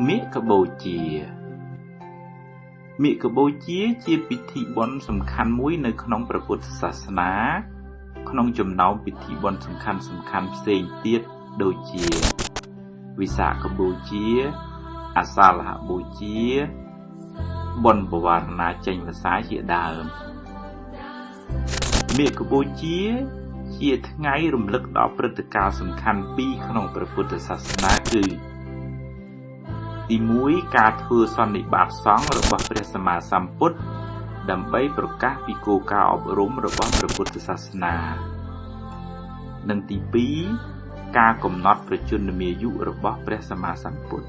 มิกโบจีมิกโบจีជាពិធីបុណ្យសំខាន់មួយនៅក្នុងព្រះពុទ្ធសាសនាក្នុងចំណោមពិធីបុណ្យសំខាន់ផ្សេងទៀតដូចជាវិសាខបូជាអសាលហបូជាបុណ្យបវារណាចេញវស្សាជាដើមមិកបូជាថ្ងៃរំលឹកដល់ព្រឹត្តិការណ៍សំខាន់ពីរក្នុងព្រះពុទ្ធសាសនាគឺទី1ការធ្វើសន្និបាតសង្ឃរបស់ព្រះសម្មាសម្ពុទ្ធដើម្បីប្រកាសពីគោលការណ៍អប់រំរបស់ព្រះពុទ្ធសាសនានិងទី2ការកំណត់ប្រជញ្ញមាយុរបស់ព្រះសម្មាសម្ពុទ្ធ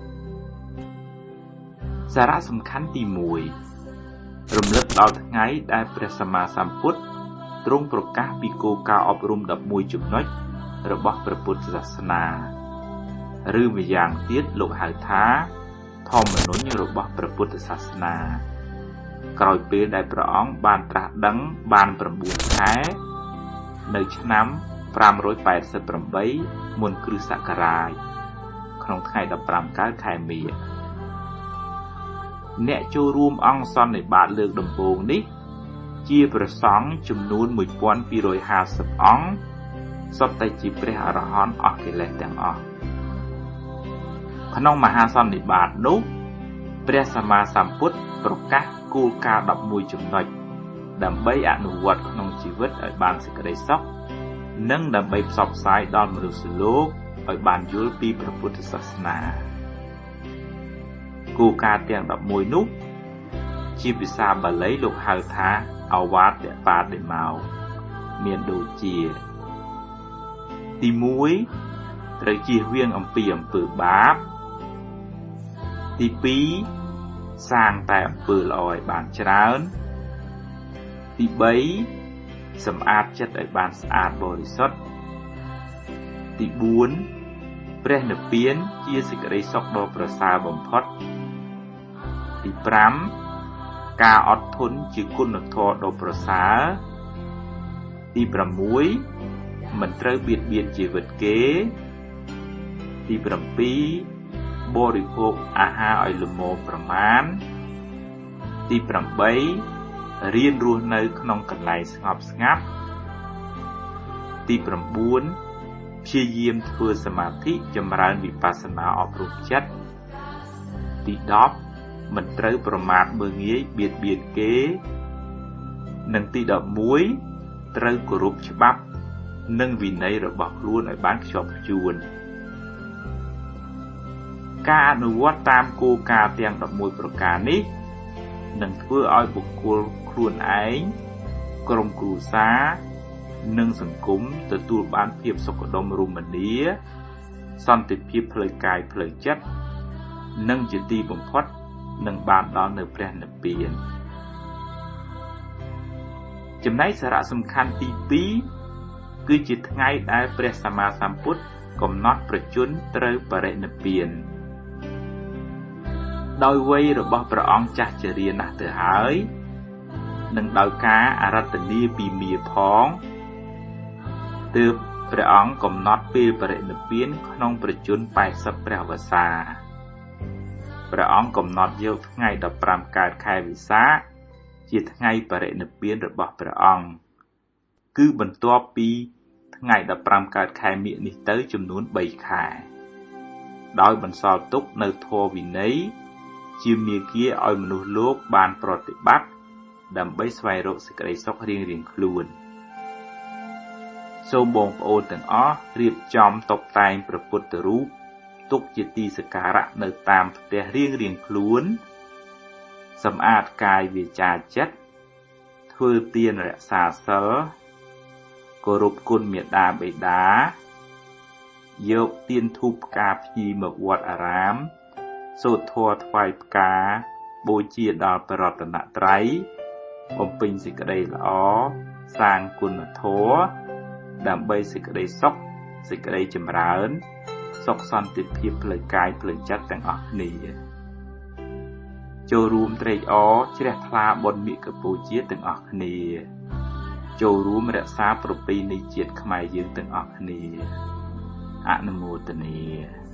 សារៈសំខាន់ទី1រំលឹកដល់ថ្ងៃដែលព្រះសម្មាសម្ពុទ្ធទ្រង់ប្រកាសពីគោលការណ៍អប់រំ11ចំណុចរបស់ព្រះពុទ្ធសាសនាឬម្យ៉ាងទៀតលោកហៅថាធម្មនុញ្ញរបស់ព្រះពុទ្ធសាសនាក្រោយពេលដែលព្រះអង្គបានត្រាស់ដឹងបាន9ខែនៅឆ្នាំ588មុនគ្រិស្តសករាជក្នុងថ្ងៃ15កើតខែមីនាអ្នកចូលរួមអង្គសន្និបាតលើកដំបូងនេះជាព្រះសង្ឃចំនួន1250អង្គសុទ្ធតែជាព្រះអរហន្តអស់កិលេសទាំងអស់ក្នុងមហាសន្និបាតនោះព្រះសម្មាសម្ពុទ្ធប្រកាសគោលការណ៍11ចំណុចដើម្បីអនុវត្តក្នុងជីវិតឲ្យបានសេចក្តីសុខនិងដើម្បីផ្សព្វផ្សាយដល់មនុស្សលោកឲ្យបានយល់ពីព្រះពុទ្ធសាសនាគោលការណ៍ទាំង11នោះជាភាសាបាលីលោកហៅថាអវាទបាតិមោមានដូចជាទី1ត្រូវជៀសវាងអំពីអំពើបាបទី2សាងតែអំពើល្អឲ្យបានច្រើនទី3សម្អាតចិត្តឲ្យបានស្អាតបរិសុទ្ធទី4ព្រះនិព្វានជាសេចក្តីសុខដ៏ប្រសើរបំផុតទី5ការអត់ធន់ជាគុណធម៌ដ៏ប្រសើរទី6មិនត្រូវបៀតបៀនជីវិតគេទី7បរិភោគអាហារឲ្យល្មមប្រមាណទី8រៀនរស់នៅក្នុងកន្លែងស្ងប់ស្ងាត់ទី9ព្យាយាមធ្វើសមាធិចម្រើនវិបស្សនាអប់រំចិត្តទី10មិនត្រូវប្រមាថមើលងាយបៀតបៀនគេនិងទី11ត្រូវគោរពច្បាប់និងវិន័យរបស់ខ្លួនឲ្យបានខ្ជាប់ខ្ជួនការអនុវត្តតាមគោលការណ៍ទាំង11ប្រការនេះនឹងធ្វើឲ្យបុគ្គលខ្លួនឯងក្រុមគ្រួសារនិងសង្គមទទួលបានភាពសុខដុមរមនាសន្តិភាពផ្លូវកាយផ្លូវចិត្តនិងជាទីបំផុតនឹងបានដល់នៅព្រះនិព្វានចំណែកសារៈសំខាន់ទី2គឺជាថ្ងៃដែលព្រះសម្មាសម្ពុទ្ធកំណត់ប្រជញ្ញត្រូវបរិនិព្វានដោយវ័យរបស់ព្រះអង្គចាស់ជរាណាស់ទៅហើយនិងដោយការអារាធនាពីមាផងទើបព្រះអង្គកំណត់ពេលបរិនិព្វានក្នុងប្រជញ្ញ80ព្រះវស្សាព្រះអង្គកំណត់យកថ្ងៃ15កើតខែវិសាខជាថ្ងៃបរិនិព្វានរបស់ព្រះអង្គគឺបន្ទាប់ពីថ្ងៃ15កើតខែមិញនេះទៅចំនួន3ខែដោយបន្សល់ទុកនៅធម៌វិន័យជាមាគ៌ាឲ្យមនុស្សលោកបានប្រតិបត្តិដើម្បីស្វែងរកសេចក្តីសុខរៀងៗខ្លួនសូមបងប្អូនទាំងអស់រៀបចំតុបតែងព្រះពុទ្ធរូបទុកជាទីសក្ការៈនៅតាមផ្ទះរៀងៗខ្លួនសម្អាតកាយវាចាចិត្តធ្វើទានរក្សាសិលគោរពគុណមាតាបិតាយកទានធូបផ្កាភ្ញីមកវត្តអារាមសូត្រធម៌ថ្វាយផ្កាបូជាដល់ព្រះរតនត្រ័យបំពេញសេចក្តីល្អសាងគុណធម៌ដើម្បីសេចក្តីសុខសេចក្តីចម្រើនសុខសន្តិភាពផ្លូវកាយផ្លូវចិត្តទាំងអស់គ្នាចូលរួមត្រេកអរជ្រះថ្លាបុណ្យមិកបូជាទាំងអស់គ្នាចូលរួមរក្សាប្រពៃណីជាតិខ្មែរយើងទាំងអស់គ្នាអនុមោទនា